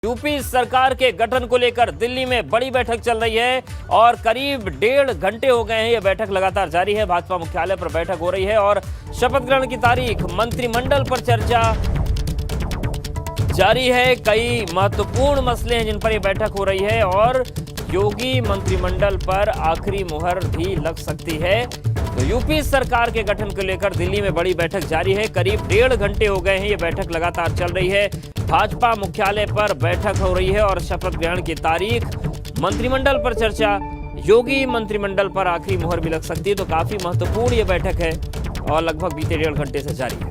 UP सरकार के गठन को लेकर दिल्ली में बड़ी बैठक चल रही है और करीब 1.5 घंटे हो गए हैं। यह बैठक लगातार जारी है। भाजपा मुख्यालय पर बैठक हो रही है और शपथ ग्रहण की तारीख, मंत्रिमंडल पर चर्चा जारी है। कई महत्वपूर्ण मसले हैं जिन पर यह बैठक हो रही है और योगी मंत्रिमंडल पर आखिरी मुहर भी लग सकती है। तो यूपी सरकार के गठन को लेकर दिल्ली में बड़ी बैठक जारी है। करीब 1.5 घंटे हो गए हैं। यह बैठक लगातार चल रही है। भाजपा मुख्यालय पर बैठक हो रही है और शपथ ग्रहण की तारीख, मंत्रिमंडल पर चर्चा, योगी मंत्रिमंडल पर आखिरी मुहर भी लग सकती है। तो काफी महत्वपूर्ण यह बैठक है और लगभग बीते 1.5 घंटे से जारी है।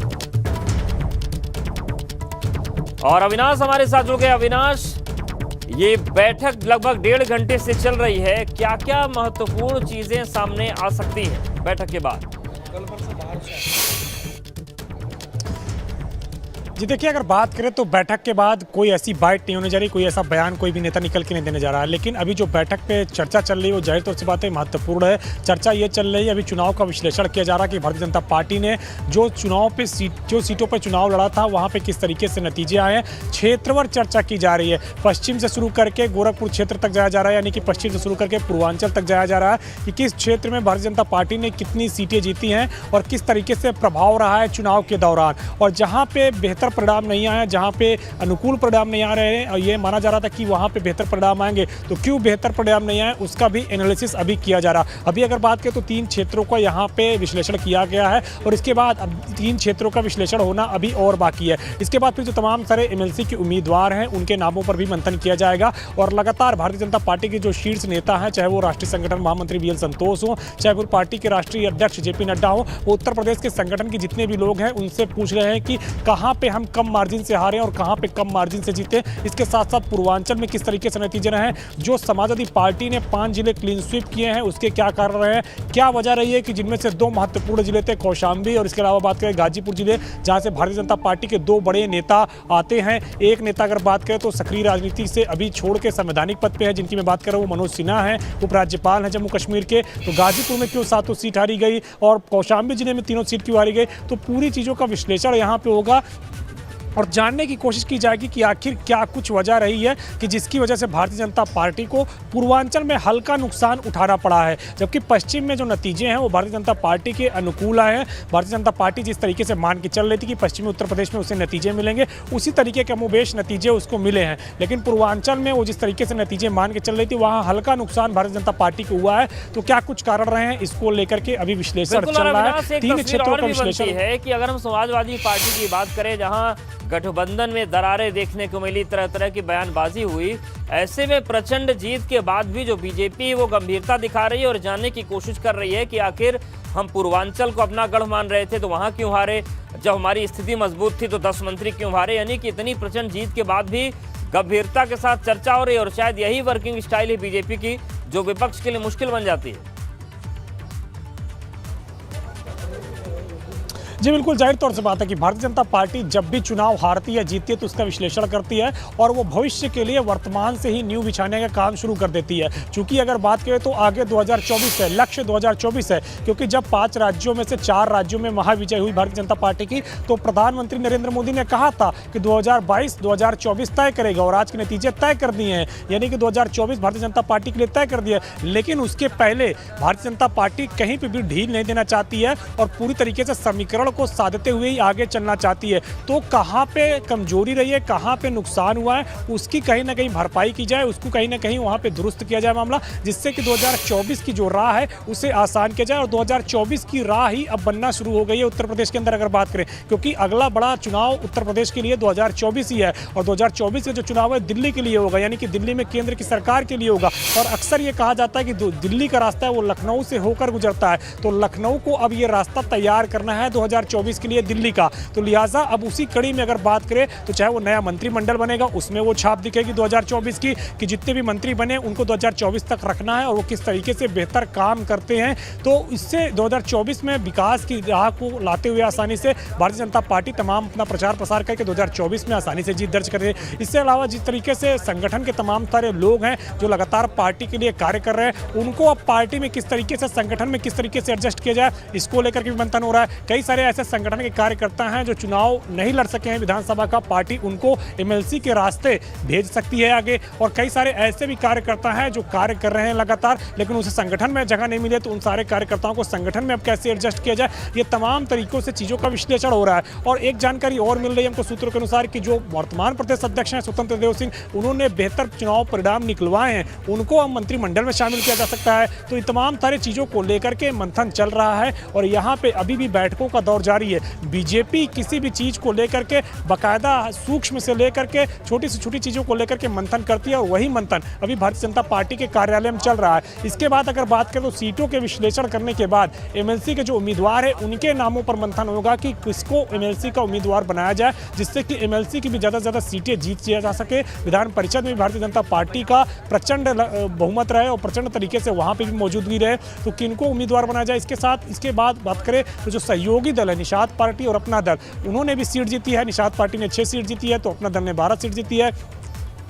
और अविनाश हमारे साथ जुड़ गए। अविनाश, ये बैठक लगभग 1.5 घंटे से चल रही है। क्या क्या महत्वपूर्ण चीजें सामने आ सकती हैं बैठक के बाद? जी देखिए, अगर बात करें तो बैठक के बाद कोई ऐसी बाइट नहीं होने जा रही, कोई ऐसा बयान कोई भी नेता निकल के नहीं देने जा रहा है। लेकिन अभी जो बैठक पे चर्चा चल रही है वो जाहिर तौर से बात है महत्वपूर्ण है। चर्चा ये चल रही है, अभी चुनाव का विश्लेषण किया जा रहा है कि भारतीय जनता पार्टी ने जो सीटों पर चुनाव लड़ा था वहाँ पर किस तरीके से नतीजे आए हैं। क्षेत्रवार चर्चा की जा रही है। पश्चिम से शुरू करके गोरखपुर क्षेत्र तक जाया जा रहा है, यानी कि पश्चिम से शुरू करके पूर्वांचल तक जाया जा रहा है कि किस क्षेत्र में भारतीय जनता पार्टी ने कितनी सीटें जीती हैं और किस तरीके से प्रभाव रहा है चुनाव के दौरान। और जहाँ पे बेहतर परिणाम नहीं आया, जहां पे अनुकूल परिणाम नहीं आ रहे हैं और ये माना जा रहा था कि वहां पे बेहतर परिणाम आएंगे, तो क्यों बेहतर परिणाम नहीं आए उसका भी एनालिसिस अभी किया जा रहा। अभी अगर बात करें तो 3 क्षेत्रों का यहां पे विश्लेषण किया गया है और इसके बाद अब 3 क्षेत्रों का विश्लेषण होना अभी और बाकी है। इसके बाद फिर जो तमाम सारे एमएलसी के उम्मीदवार हैं उनके नामों पर भी मंथन किया जाएगा और लगातार भारतीय जनता पार्टी के जो शीर्ष नेता हैं, चाहे वो राष्ट्रीय संगठन महामंत्री बीएल संतोष हो, चाहे वो पार्टी के राष्ट्रीय अध्यक्ष जेपी नड्डा हो, वो उत्तर प्रदेश के संगठन के जितने भी लोग हैं उनसे पूछ रहे हैं कि कहां पे हम कम मार्जिन से हारे और कहां पे कम मार्जिन से जीते। इसके साथ साथ पूर्वांचल में किस तरीके से नतीजे रहे हैं। जो समाजवादी पार्टी ने 5 जिले क्लीन स्वीप किए हैं उसके क्या कारण रहे हैं, क्या वजह रही है कि जिनमें से 2 महत्वपूर्ण जिले थे कौशाम्बी और इसके अलावा बात करें गाजीपुर जिले, जहां से भारतीय जनता पार्टी के 2 बड़े नेता आते हैं। एक नेता अगर बात करें तो सक्रिय राजनीति से अभी छोड़ के संवैधानिक पद पे है, जिनकी मैं बात कर रहा हूँ मनोज सिन्हा है, उपराज्यपाल हैं जम्मू कश्मीर के। तो गाजीपुर में क्यों 7 सीट हारी गई और कौशाम्बी जिले में 3 सीट क्यों हारी गई, तो पूरी चीज़ों का विश्लेषण यहाँ पे होगा और जानने की कोशिश की जाएगी कि आखिर क्या कुछ वजह रही है कि जिसकी वजह से भारतीय जनता पार्टी को पूर्वांचल में हल्का नुकसान उठाना पड़ा है, जबकि पश्चिम में जो नतीजे हैं वो भारतीय जनता पार्टी के अनुकूल आए हैं। भारतीय जनता पार्टी जिस तरीके से मान के चल रही थी कि पश्चिमी उत्तर प्रदेश में उसे नतीजे मिलेंगे, उसी तरीके के कमोबेश नतीजे उसको मिले हैं। लेकिन पूर्वांचल में वो जिस तरीके से नतीजे मान के चल रही थी वहाँ हल्का नुकसान भारतीय जनता पार्टी को हुआ है। तो क्या कुछ कारण रहे हैं, इसको लेकर के अभी विश्लेषण चल रहा है। 3 क्षेत्रों का विश्लेषण है कि अगर हम समाजवादी पार्टी की बात करें, जहाँ गठबंधन में दरारें देखने को मिली, तरह तरह की बयानबाजी हुई, ऐसे में प्रचंड जीत के बाद भी जो बीजेपी वो गंभीरता दिखा रही है और जानने की कोशिश कर रही है कि आखिर हम पूर्वांचल को अपना गढ़ मान रहे थे तो वहां क्यों हारे, जब हमारी स्थिति मजबूत थी तो 10 मंत्री क्यों हारे। यानी कि इतनी प्रचंड जीत के बाद भी गंभीरता के साथ चर्चा हो रही है और शायद यही वर्किंग स्टाइल है बीजेपी की जो विपक्ष के लिए मुश्किल बन जाती है। जी बिल्कुल, जाहिर तौर से बात है कि भारतीय जनता पार्टी जब भी चुनाव हारती है, जीतती है तो उसका विश्लेषण करती है और वो भविष्य के लिए वर्तमान से ही नींव बिछाने का काम शुरू कर देती है। क्योंकि अगर बात करें तो आगे 2024 है, लक्ष्य 2024 है, क्योंकि जब 5 राज्यों में से 4 राज्यों में महाविजय हुई भारतीय जनता पार्टी की, तो प्रधानमंत्री नरेंद्र मोदी ने कहा था कि 2022-2024 तय करेगा और आज के नतीजे तय कर दिए हैं, यानी कि 2024 भारतीय जनता पार्टी के लिए तय कर दिया। लेकिन उसके पहले भारतीय जनता पार्टी कहीं पर भी ढील नहीं देना चाहती है और पूरी तरीके से समीकरण को साधते हुए ही आगे चलना चाहती है। तो कहां पे कमजोरी रही है, कहां पे नुकसान हुआ है, उसकी कहीं ना कहीं भरपाई की जाए, उसको कहीं ना कहीं वहां पे दुरुस्त किया जाए मामला, जिससे कि 2024 की जो राह है उसे आसान किया जाए। और 2024 की राह ही अब बनना शुरू हो गई है उत्तर प्रदेश के अंदर अगर बात करें, क्योंकि अगला बड़ा चुनाव उत्तर प्रदेश के लिए 2024 ही है और 2024 का जो चुनाव है दिल्ली के लिए होगा, यानी कि दिल्ली में केंद्र की सरकार के लिए होगा। और अक्सर ये कहा जाता है कि दिल्ली का रास्ता है वो लखनऊ से होकर गुजरता है, तो लखनऊ को अब ये रास्ता तैयार करना है 2024 के लिए दिल्ली का। तो लिहाजा अब उसी कड़ी में अगर बात करें तो चाहे वो नया मंत्रिमंडल बनेगा उसमें वो छाप दिखेगी 2024 की कि जितने भी मंत्री बने उनको 2024 तक रखना है और वो किस तरीके से बेहतर काम करते हैं। तो इससे 2024 में विकास की राह को लाते हुए आसानी से भारतीय जनता पार्टी तमाम अपना प्रचार प्रसार करके 2024 में आसानी से जीत दर्ज कर रही है। इससे अलावा जिस तरीके से संगठन के तमाम सारे लोग हैं जो लगातार पार्टी के लिए कार्य कर रहे हैं, उनको अब पार्टी में किस तरीके से, संगठन में किस तरीके से एडजस्ट किया जाए, इसको लेकर के भी मंथन हो रहा है। कई सारे ऐसे संगठन के कार्यकर्ता हैं जो चुनाव नहीं लड़ सके हैं विधानसभा का, पार्टी उनको एमएलसी के रास्ते भेज सकती है आगे। और कई सारे ऐसे भी कार्यकर्ता हैं जो कार्य कर रहे हैं लगातार, लेकिन उसे संगठन में जगह नहीं मिले, तो उन सारे कार्यकर्ताओं को संगठन में अब कैसे एडजस्ट किया जाए, ये तमाम तरीकों से चीज़ों का विश्लेषण हो रहा है। और एक जानकारी और मिल रही है हमको सूत्रों के अनुसार कि जो वर्तमान प्रदेश अध्यक्ष हैं स्वतंत्र देव सिंह, उन्होंने बेहतर चुनाव परिणाम निकलवाए हैं, उनको अब मंत्रिमंडल में शामिल किया जा सकता है। तो इन तमाम सारी चीज़ों को लेकर के मंथन चल रहा है और यहाँ पे अभी भी बैठकों का दौर जारी है। बीजेपी किसी भी चीज़ को लेकर के बाकायदा सूक्ष्म से लेकर के छोटी से छोटी चीज़ों को लेकर के मंथन करती है और वही मंथन अभी भारतीय जनता पार्टी के कार्यालय में चल रहा है। इसके बाद अगर बात करें तो सीटों के विश्लेषण करने के बाद एमएलसी के जो उम्मीदवार है उनके नामों पर मंथन होगा कि किसको एमएलसी का उम्मीदवार बनाया जाए, जिससे कि एमएलसी की भी ज़्यादा से ज़्यादा सीटें जीत जा सके। विधान परिषद में भारतीय जनता पार्टी का प्रचंड बहुमत रहे और प्रचंड तरीके से वहाँ पर भी मौजूदगी रहे, तो किनको उम्मीदवार बनाया जाए। इसके बाद बात करें तो जो सहयोगी दल है निषाद पार्टी और अपना दल, उन्होंने भी सीट जीती है। निषाद पार्टी ने 6 सीट जीती है तो अपना दल ने 12 सीट जीती है।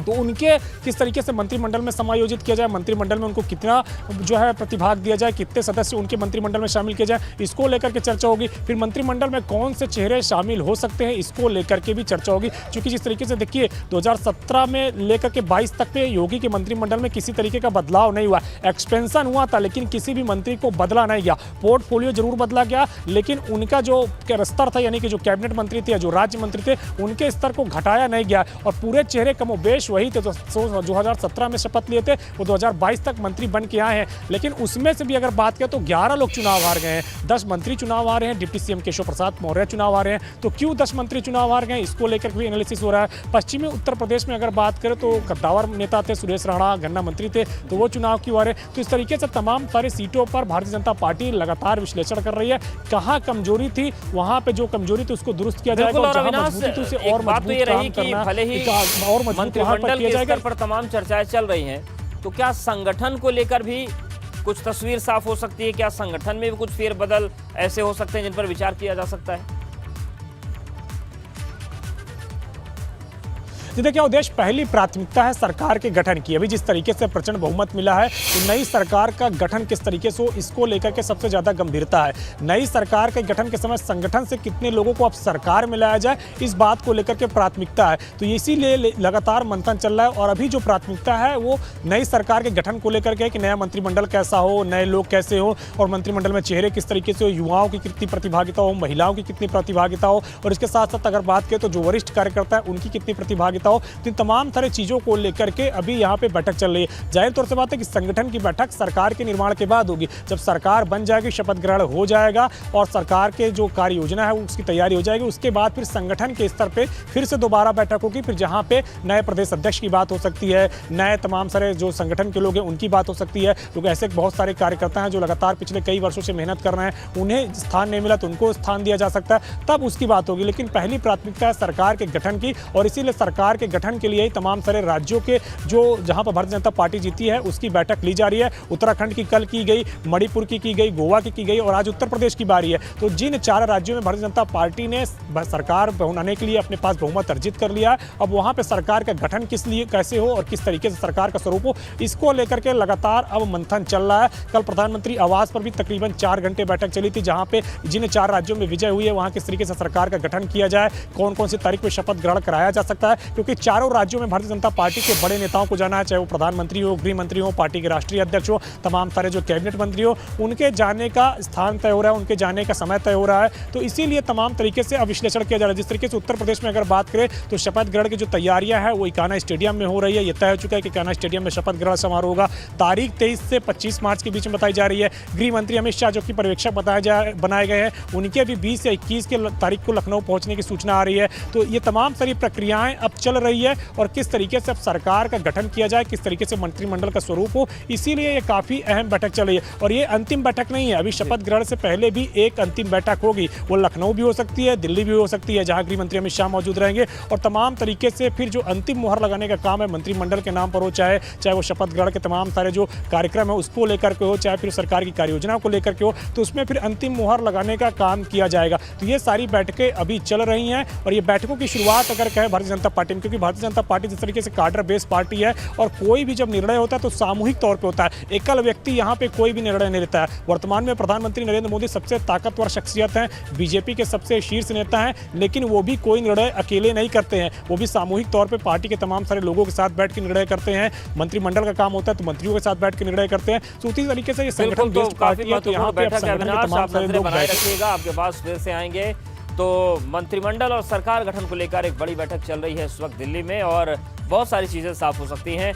तो उनके किस तरीके से मंत्रिमंडल में समायोजित किया जाए, मंत्रिमंडल में उनको कितना जो है प्रतिभाग दिया जाए, कितने सदस्य उनके मंत्रिमंडल में शामिल किए जाए, इसको लेकर के चर्चा होगी। फिर मंत्रिमंडल में कौन से चेहरे शामिल हो सकते हैं, इसको लेकर के भी चर्चा होगी। क्योंकि जिस तरीके से देखिए 2017 में लेकर के 22 तक में योगी के मंत्रिमंडल में किसी तरीके का बदलाव नहीं हुआ, एक्सपेंशन हुआ था लेकिन किसी भी मंत्री को बदला नहीं गया। पोर्टफोलियो जरूर बदला गया लेकिन उनका जो स्तर था, यानी कि जो कैबिनेट मंत्री थे, जो राज्य मंत्री थे, उनके स्तर को घटाया नहीं गया और पूरे चेहरे कमोबेश वही थे। तो 2017 में शपथ लिए थे वो 2022 तक मंत्री बन के आए हैं, लेकिन उसमें से भी अगर बात करें तो 11 लोग चुनाव हार गए हैं, 10 मंत्री चुनाव हारे हैं, डिप्टी सीएम केशव प्रसाद मौर्य चुनाव हारे हैं। तो क्यों 10 मंत्री चुनाव हार गए, इसको लेकर भी एनालिसिस हो रहा है। पश्चिमी उत्तर प्रदेश में अगर बात करें तो कद्दावर नेता थे, सुरेश राणा गन्ना मंत्री थे, तो वो चुनाव क्यों हारे। तो इस तरीके से तमाम सारी सीटों पर भारतीय जनता पार्टी लगातार विश्लेषण कर रही है, कहाँ कमजोरी थी, वहाँ पे जो कमजोरी थी उसको दुरुस्त किया जाएगा और जहाँ मजबूती थी उसे और मजबूत काम करना और मजबूत पर तमाम चर्चाएं चल रही हैं, तो क्या संगठन को लेकर भी कुछ तस्वीर साफ हो सकती है? क्या संगठन में भी कुछ फेरबदल ऐसे हो सकते हैं जिन पर विचार किया जा सकता है? देखिए उद्देश्य पहली प्राथमिकता है सरकार के गठन की। अभी जिस तरीके से प्रचंड बहुमत मिला है तो नई सरकार का गठन किस तरीके से हो, इसको लेकर के सबसे ज़्यादा गंभीरता है। नई सरकार के गठन के समय संगठन से कितने लोगों को अब सरकार में लाया जाए, इस बात को लेकर के प्राथमिकता है। तो इसीलिए लगातार मंथन चल रहा है और अभी जो प्राथमिकता है वो नई सरकार के गठन को लेकर के है कि नया मंत्रिमंडल कैसा हो, नए लोग कैसे हो और मंत्रिमंडल में चेहरे किस तरीके से हो, युवाओं की कितनी प्रतिभागिता हो, महिलाओं की कितनी प्रतिभागिता हो और इसके साथ साथ अगर बात करें तो जो वरिष्ठ कार्यकर्ता है उनकी कितनी प्रतिभागिता हो। तो इन तमाम सारी चीज़ों को लेकर के अभी यहाँ पे बैठक चल रही है। जाहिर तौर से बात है कि संगठन की बैठक सरकार के निर्माण के बाद होगी। जब सरकार बन जाएगी, शपथ ग्रहण हो जाएगा और सरकार के जो कार्य योजना है उसकी तैयारी हो जाएगी, उसके बाद फिर संगठन के स्तर पे फिर से दोबारा बैठक होगी, फिर जहाँ पे नए प्रदेश अध्यक्ष की बात हो सकती है, नए तमाम सारे जो संगठन के लोग हैं उनकी बात हो सकती है, क्योंकि ऐसे बहुत सारे कार्यकर्ता हैं जो लगातार पिछले कई वर्षों से मेहनत कर रहे हैं, उन्हें स्थान नहीं मिला तो उनको स्थान दिया जा सकता है, तब उसकी बात होगी। लेकिन पहली प्राथमिकता है सरकार के गठन की और इसीलिए सरकार के गठन के लिए ही तमाम सारे राज्यों के जो जहां पर भारतीय जनता पार्टी जीती है उसकी बैठक ली जा रही है। उत्तराखंड की कल की गई, मणिपुर की गई, गोवा की गई और आज उत्तर प्रदेश की बारी है। तो जिन 4 राज्यों में भारतीय जनता पार्टी ने सरकार बनाने के लिए अपने पास बहुमत अर्जित कर लिया है, अब वहां पर सरकार का गठन किस लिए कैसे हो और किस तरीके से सरकार का स्वरूप हो, इसको लेकर के लगातार अब मंथन चल रहा है। कल प्रधानमंत्री आवास पर भी तकरीबन 4 घंटे बैठक चली थी, जहां पे जिन 4 राज्यों में विजय हुई है वहां किस तरीके से सरकार का गठन किया जाए, कौन कौन सी तारीख में शपथ ग्रहण कराया जा सकता है, क्योंकि चारों राज्यों में भारतीय जनता पार्टी के बड़े नेताओं को जाना है, चाहे वो प्रधानमंत्री हो, गृह मंत्री हो, पार्टी के राष्ट्रीय अध्यक्ष हो, तमाम सारे जो कैबिनेट मंत्री हो, उनके जाने का स्थान तय हो रहा है, उनके जाने का समय तय हो रहा है। तो इसीलिए तमाम तरीके से अब विश्लेषण किया जा रहा है। जिस तरीके से उत्तर प्रदेश में अगर बात करें तो शपथ ग्रहण की जो तैयारियां हैं वो इकाना स्टेडियम में हो रही है। यह तय हो चुका है कि इकाना स्टेडियम में शपथ ग्रहण समारोह होगा। तारीख 23 से 25 मार्च के बीच में बताई जा रही है। गृह मंत्री अमित शाह जो कि पर्यवेक्षक बनाए गए हैं, उनके भी 20 या 21 के तारीख को लखनऊ पहुंचने की सूचना आ रही है। तो ये तमाम सारी प्रक्रियाएं अब चल रही है और किस तरीके से अब सरकार का गठन किया जाए, किस तरीके से मंत्रिमंडल का स्वरूप हो, इसीलिए ये काफी अहम बैठक चल रही है। और ये अंतिम बैठक नहीं है, अभी शपथ ग्रहण से पहले भी एक अंतिम बैठक होगी। वो लखनऊ भी हो सकती है, दिल्ली भी हो सकती है, जहां गृह मंत्री अमित शाह मौजूद रहेंगे और तमाम तरीके से फिर जो अंतिम मुहर लगाने का काम है मंत्रिमंडल के नाम पर हो, चाहे वो शपथ ग्रहण के तमाम सारे जो कार्यक्रम है उसको लेकर के हो, चाहे फिर सरकार की कार्य योजना को लेकर के हो, तो उसमें फिर अंतिम मुहर लगाने का काम किया जाएगा। तो ये सारी बैठकें अभी चल रही हैं और ये बैठकों की शुरुआत अगर कहें भारतीय जनता पार्टी क्योंकि भारतीय जनता पार्टी जिस तरीके से कार्डर बेस्ड पार्टी है और कोई भी जब निर्णय होता है तो सामूहिक तौर पे होता है, एकल व्यक्ति यहाँ पे कोई भी निर्णय नहीं लेता है। वर्तमान में प्रधानमंत्री नरेंद्र मोदी सबसे ताकतवर शख्सियत हैं, बीजेपी के सबसे शीर्ष नेता हैं, लेकिन वो भी कोई निर्णय अकेले नहीं करते हैं, वो भी सामूहिक तौर पर पार्टी के तमाम सारे लोगों के साथ बैठ के निर्णय करते हैं। मंत्रिमंडल का काम होता है तो मंत्रियों के साथ बैठ के निर्णय करते हैं। तो उसी तरीके से ये संगठन बेस्ड पार्टी है, तो यहाँ पे आप नजरें बनाए रखिएगा, आपके पास फिर से आएंगे। तो मंत्रिमंडल और सरकार गठन को लेकर एक बड़ी बैठक चल रही है इस वक्त दिल्ली में और बहुत सारी चीजें साफ हो सकती हैं।